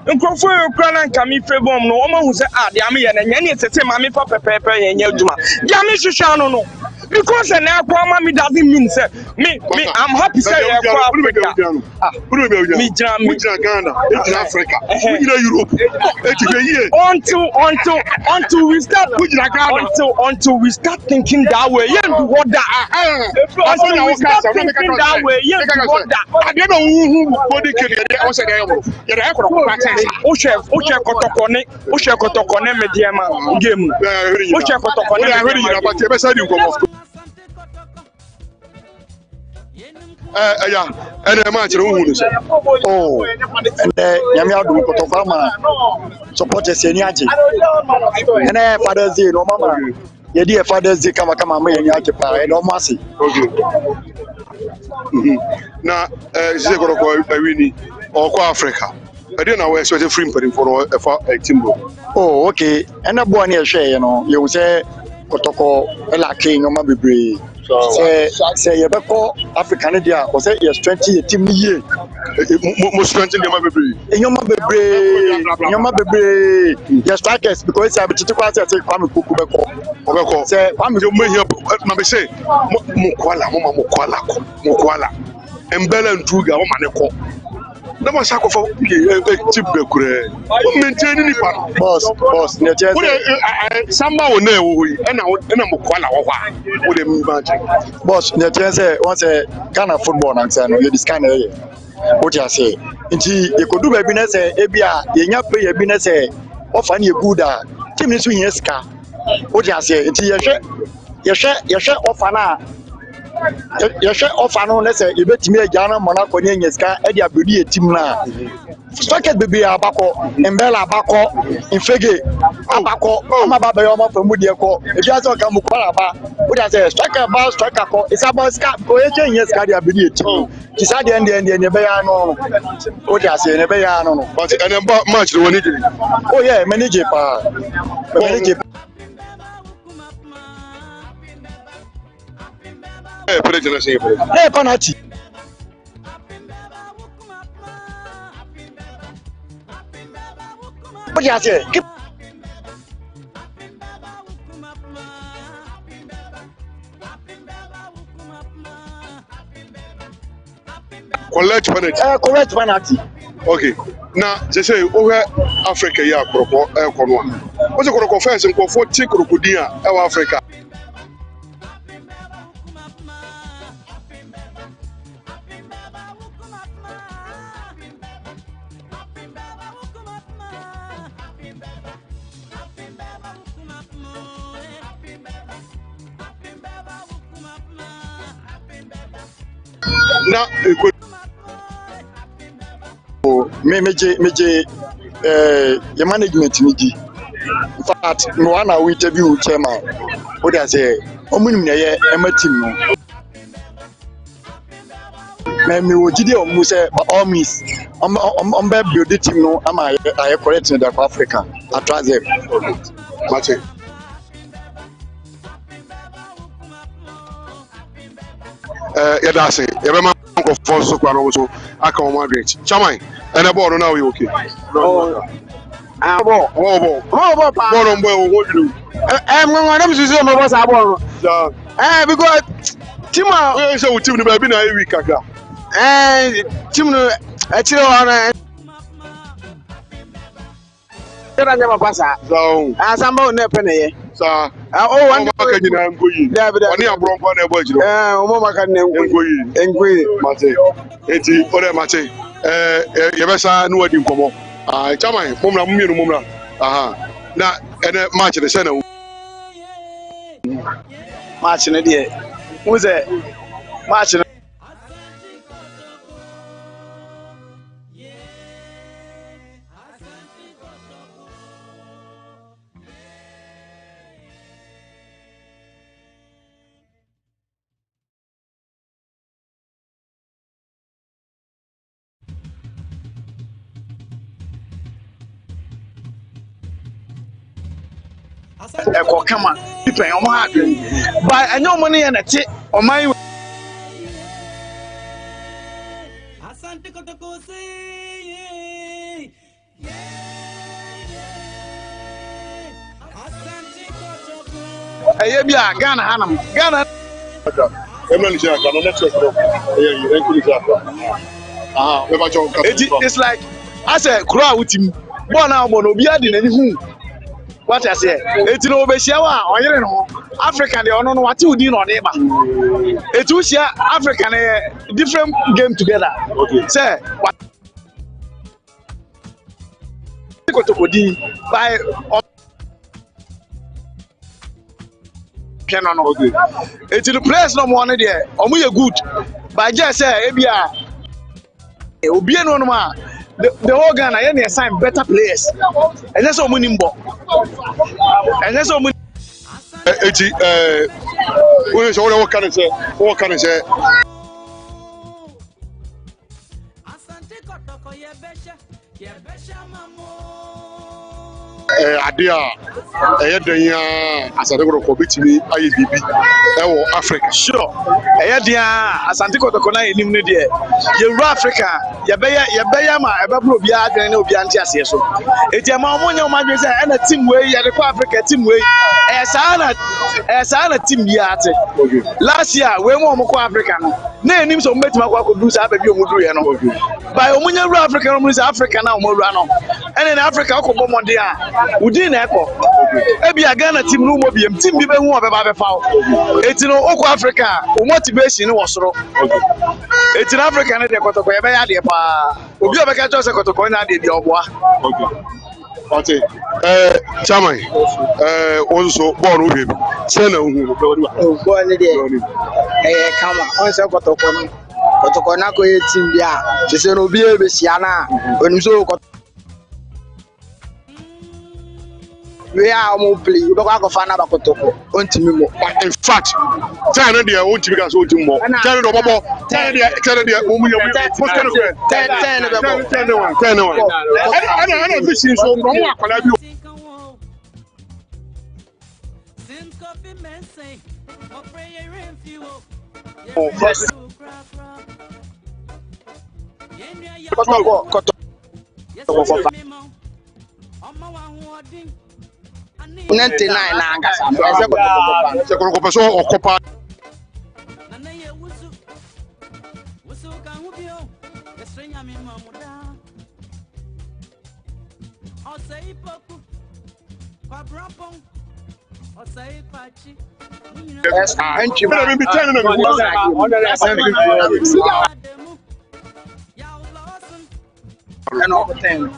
nkrofo ekura na nka mi favor no omo who say the ame ye na nya say mama papa pepe ye nya adwuma. The ame hwehwa no because an akwa ama me doesn't mean say me I'm happy say akwa Africa. Me Ghana, Africa, Europe. Until we start until we start thinking that way. Yeah, what that we start thinking that way. Yeah, what that I don't know who body kill you. Also, Kotoko ne mediama game. Kotoko ne yeah, and a match. Oh, and Yamiadu Kotokama supporters Yaniaji. And Father's Day, no mama. Your dear Father's Day, come and Yakipa, no mercy. Now, Zegoro, Winnie, or Africa. I didn't know where so the free for a timbo. Oh, okay. And a boy near Shay, you say Kotoko, a lacking on my baby. Say you call African India or say yes 20 team year. Most strengthen your baby. In your baby, your strikers because I have to pass at Kwame Kuku. Say, Kwame, you may hear say Mukwala, and Bella and Truga, Maneko. Never sacrifice cheap maintaining it. Boss, Samba will know, and I'm Mukwala. Would imagine. Boss, the chance once a kind of football and say, you this kind of what you say. You could do a business, Abia, you not pay a business, often you good. Tim is in yes car. What you say, you share offer. You share offer no let's say you bet me a Ghana Monaco Yenska, Eddie Abudi team now. Stryker baby Abako, Mbella Abako, Infege, Abako, Amababa from Mudiako. If you also come Mukwala, what I say, Stryker about Stryker, it's about Scap, Koyakan, yes, Kadi Abudi team. She's at the end and the Nebayano. What I say, Nebayano. But and about much the one. Oh, yeah, manager. Hey, penalty. What do you say? Correct penalty. Okay. Now, they say over Africa, yeah, Kroko, what's a Kroko first and for 40 Krokodia, Africa. Now, your management. In fact, no one will interview chairman. What what I say omunye ema team no me wo gidi o mu say all miss be build the team no am I correct in the Africa I trust them Match. Yadase yebema ko force so kwa no so aka o Madrid chairman and ball no now you okay ball pa ball on boy wo do ngwa na msusu mo boss ball ja because team we say we team no be na week kakra team no achire ona tera nyama pasa so asamba one pe ne ye sa oh one maka nyina ngoyi oni abronko na ebo ajiro o maka ne ngoyi mate eti ore mate yebesa no wadi nkomo chairman momra mumienu momra aha na ene match de sena match ne de wo se match ne eko kama ipen o ma adwen ba enye o mo ne ye na ti o man Asante Kotoko say Asante Kotoko eye bia Ghana hanam Ghana emeli je aka no network no you enku je aka we ba cho it's like I say kura utim ball na obo no obi adi na ni hu what I say eti no obehia wa onyere no Africa de ono no wate udi no de ba etu hia Africa na different game together say Kotoko di by piano no eti the players no mo no de omo ye good but just say ebia obi eno no ma the whole Ghana you need sign better players and that's all money mbo and that's all money eti we so what can I say Asante Kotoko ye besha mamo ade a den ya Asante Kotoko bitimi aye bibi e wo Africa sure dia Asante Kotoko na enim ne de ye Africa ye beya ma e be bro bia adwen na obi ante ase so eti ma omo nya o ma dwen say na team we ye de ko Africa team we sana team bia ate last year we mo ko Africa no na enim so metima kwa ko do sa ba bi o mu duru ye no by omo nya Africa no mu say Africa na o mo ru no ene na Africa ko bo monde a udi na eko ebia Ghana team no mo biem team bi be hu obeba be fa eti no okwa Africa o motivation wo soro eti na Africa ne de Kotoko ye be ya de pa obi obeka cho se Kotoko na de oboa okay chairman also ball no baby say na hu ball ne de kama on se Kotoko na ko ye team bia se no bi e be sia na onu so we are more play you don't go find out Kotoko on team mo in fact tell no dey on team gas on team mo tell no bobo tell dey mo mu ye tell no ana vision so mo akwala bi Kotoko 99 na angasa se Kotoko peso okopa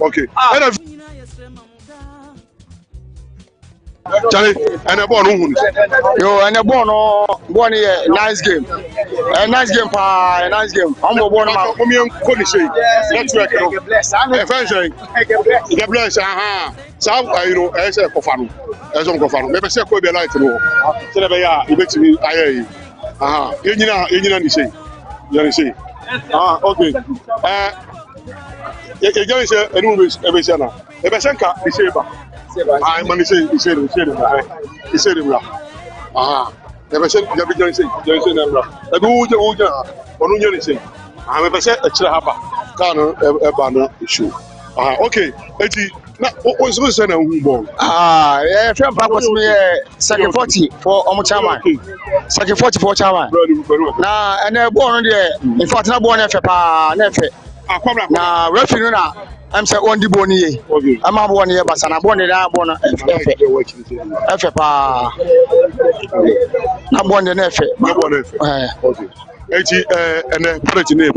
okay Charlie, and a born who Yo, and a born here, nice game. A nice game, pa, a nice game. I'm a born man. couldn't say. Let's work it. The bless, so you know, as a cofano, as on cofano. Maybe say could be like to know. So never ya, you bet me, I you say. You say. Okay. You guys say, and who is every channel. If I send the saber, I man say, he said, never said, never say, number. A good or no, say. I'm a percent a chilaba, a banner issue. Okay, now what's the same born? Yeah, friend, was me second 40 for Omochama. Second 40 for Chama. Now, and they're born there. In fact, not born if now, referee, I'm saying one the boni. I'm a born here, but I'm born there. I'm born And then put it to be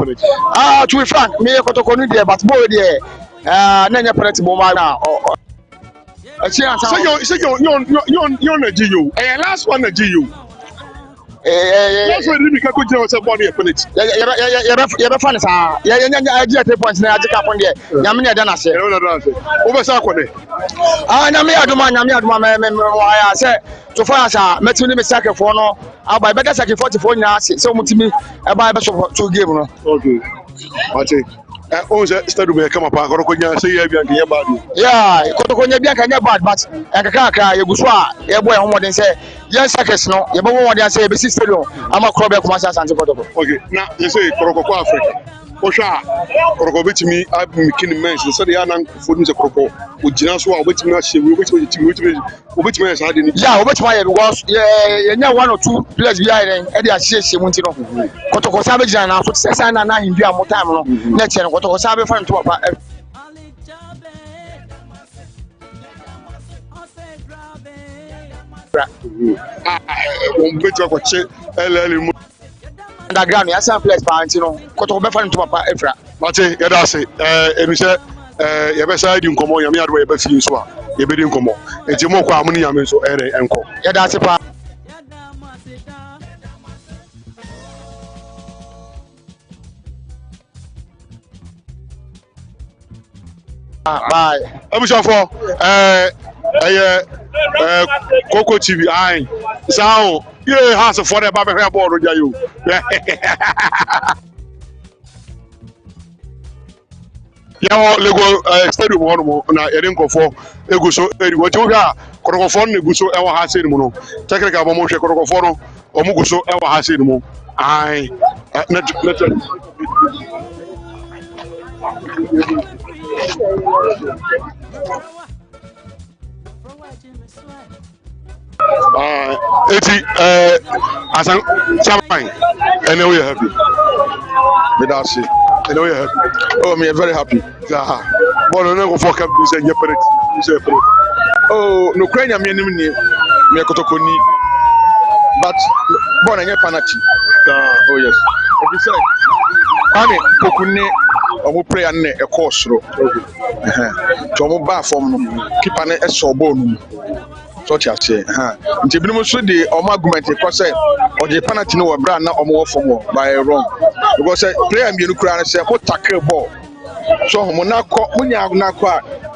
frank, me Kotoko there, but boy there. Nanya penalty bomb now. So you're a GU. And last one a GU. That's when you can go to body a penalty. You're fun, sir. Yeah, 3 points now. I just up on there. Yamina done us. Over Sakone. Namia I said to far as I met me second for no. I'll buy better second 44 now. So much to me. I buy best of 2 games. Okay. Steady come up. Say yeah, Kotokonya Bianca bad, but Kaka, you go boy home and say, yes, seconds no, you won't say, be sister. I'm a crop of Asante Kotoko. Okay, now you say Koroko Africa. Osha, Koroko with me, I've been making mention, so the young food is a Koroko, which Jinaswa, which which means I didn't. Yeah, which my was, yeah, 1 or 2 players behind Eddie Ashes, Montino. Kotoko Savage and I put 6 and 9 in Bia Motamo. Next year, Kotoko Savage fan to a underground, yes, some place, Kotoko Befan to Papa Efra. Mate, Yadase, and we said, Yabaside in Como, Yamia, where you saw, you be in Como, and Timo Kwamuni, I mean, so and Co. Yadase. Bye. I'm sure for Coco TV. I so you has a for the Baba board with you. Yeah, Lego stadium one more na Edenko for Eguso, what you got, Korofon, Neguso, our Hasid Mono, Technical Motion Koroforo, or Muguso, our Hasid Mo. I Asante and now we're happy. That's it. And now we're happy. Oh, me very happy. But I never fuck up this and your oh, no crane, I'm me Kotoko, but born and your panachi. Oh, yes. If you say, Annie, Kokune, or pray and a course. To bar from keep an S or bone. Such as say, Jibino should the argument because or the penalty no brand or more for more by wrong. Because a player and you cry and say, what tackle ball. So Monaco, Munya,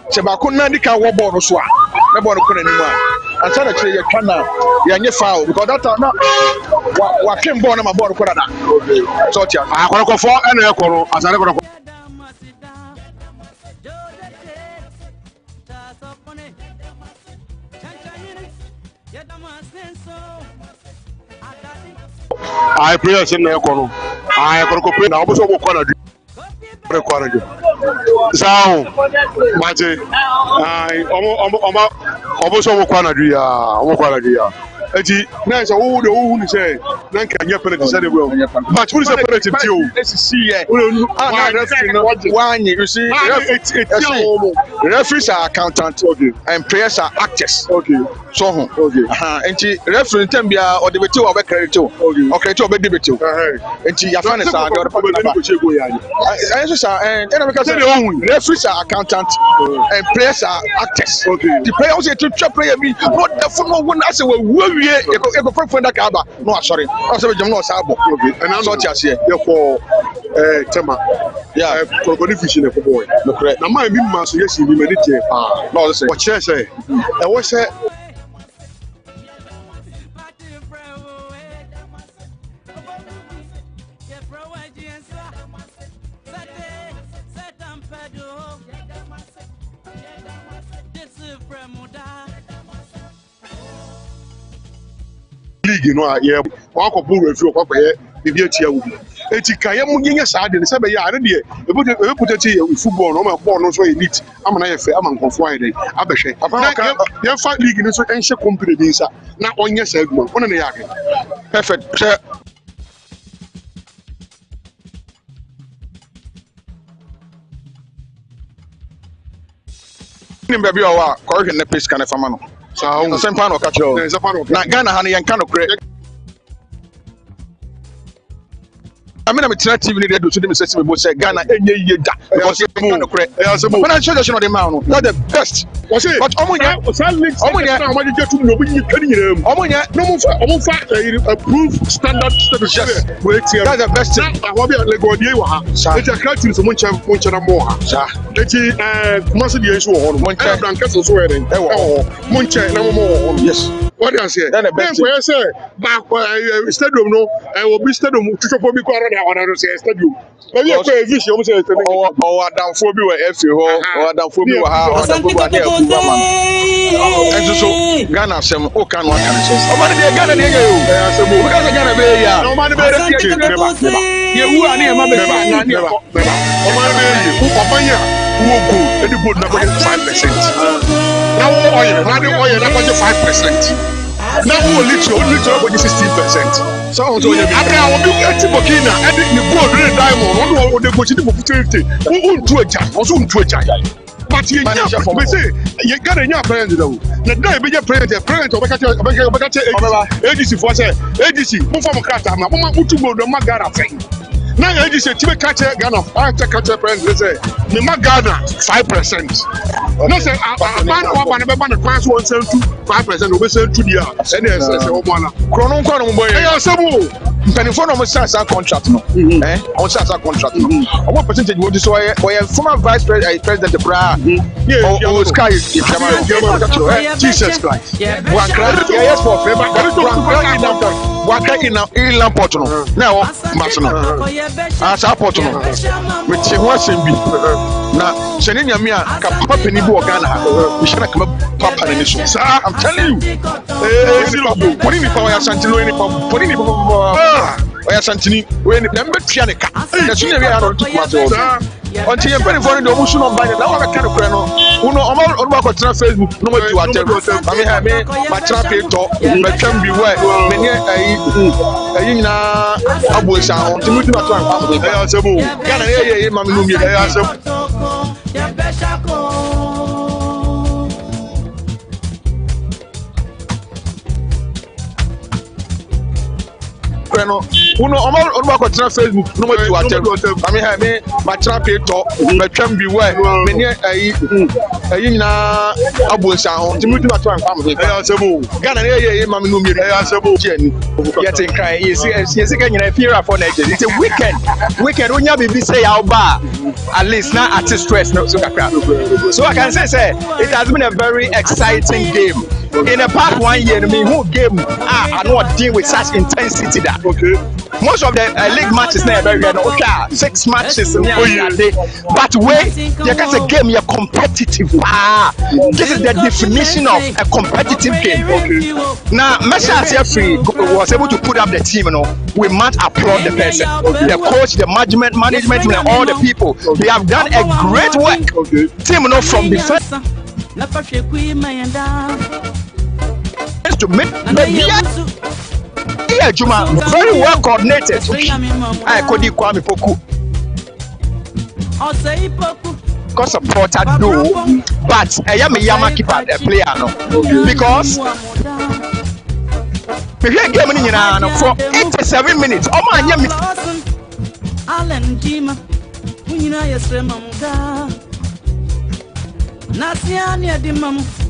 Sebakuna, the car wobble, so the ball couldn't anymore. I said, actually, you cannot, you're foul because that's not what came born on my board. Such as I want to go for an echo as I never go. I pray in the economy. I can complain now, but so corner. So, Mate, I almost over corner. Eti na say who ni say na nka nya penalty say well. But who say penalty ti o? See here. One you see referees are accountants and players are actors. Okay. So enti referee ntem bia o de beti o be credit o. O credit o be debit o. Enti ya fan say referees are accountants and players are actors. Okay. The player say to player be not the phone one as we wie e go friend that ka ba no sorry I say jam no sabo. Okay. And I'm so tia say for tema crocodile fish in a boy. No correct. Na my me so yes you be meditate. No say what chair say e wo say league no yeah one ko bull review ko ko bibi atia wo eti kan ye mu nyenya saa de se be ya ade de e put football no ma ball no so elite ama na ye fe ama nkonfo ayi de abehwe na ye fa league no so enhye company bi nsa na onye saa aduma wona ne ya ake perfect ni baby o wa ko hwe na pace kan fa ma no saa o so sempa no ka cho na Ghana ha ne yan kan no kre amina me tira TV ni radio so dem say me bo say Ghana enye ye da because you can no correct when I show you the man no you're the best but omunya na ma je tu no bi kani nyina omunya no fa approved standard status we tie that's the best thing wa bi le godie wa ha eti akati so moncha na mo ha eti kuma se die nso wo ho no moncha blanket so we den e wo moncha na mo wo ho yes what do you say that's the best thing say ba stadium no obi stadium tutopo bi ko ara na wana say stadium maybe e ko vision o mo say stadium o adamfo bi wa efi ho o adamfo bi wa ha o adamfo bi wa na ku ba man so Ghana sem o kan wa kan so o ma de Ghana de ye o asem o ka Ghana be ya no ma de be ye wu ani e ma be ba na ni ko o ma be ye o panya wo go e di board na ko 5% na wo oye na de oye na ko 5% na wo litio ko 16%. So on so you abra wo bi eti bokina e di board re diamond wo de go chi di opportunity wo ntu aja wo so ntu aja but you we say you got a new president though na dey be president obeka ADC for say ADC mo form krata ma mo mutu go do magara thing na ADC ti be catch Ghana catch president say me magana 5%. No say man o ba na be ba na class 1.5% o be say 2 dia e say o mo na krono nko no mo boy e asabu mpanifo no mo sign contract no on sign contract no omo percentage wo so former vice president the bra o sky Jesus Christ one cry yes for favor one cry in Lamport no na o mas no asa port no me che ho asem bi na chene nyame a ka papa pani bi o Ghana we shana ka papa ni so sir I'm telling you poni ni pa o Asante no ni pa poni ni pa oya Santini we ni dem betia ne ka na so ne we ya no to kuma so onti ye peni for no musu no ban na wa ka no kure no uno o ba ko tra Facebook no ma tu atem ami ha me ma tra pe to ma twam bi we me ne ayi na abo sa on ti mutu ba to an pa me ya sebo Ghana ye ma me no mi ya sebo no uno o ba ko tra Facebook no ma tu atem ami ha me ma tra pe to ma twam bi we me ne ayi na abo sa on ti mutu ba to an pa me ya sebo Ghana ye ma me no mi ya sebo jeni getting cry yes ka nyina fear for na it's a weekend onya bibi say ya oba at least na at stress no so kakra so I can say it has been a very exciting game in the past 1 year me who game I know deal with such intensity that okay most of the league matches now very no 6 matches but way you get a game you're competitive this is the definition of a competitive game okay now Mesha Jeffrey was able to put up the team we must applaud the person the coach the management and all the people they have done a great work team from the first used to make Juma very well coordinated. I could Kwame Poku. Because support I do, but I am a Yamaki player no. Because we hear game for 87 minutes. Oh my Yami. Allen Jima, Unina Yasremanga Nasiania de Mamu.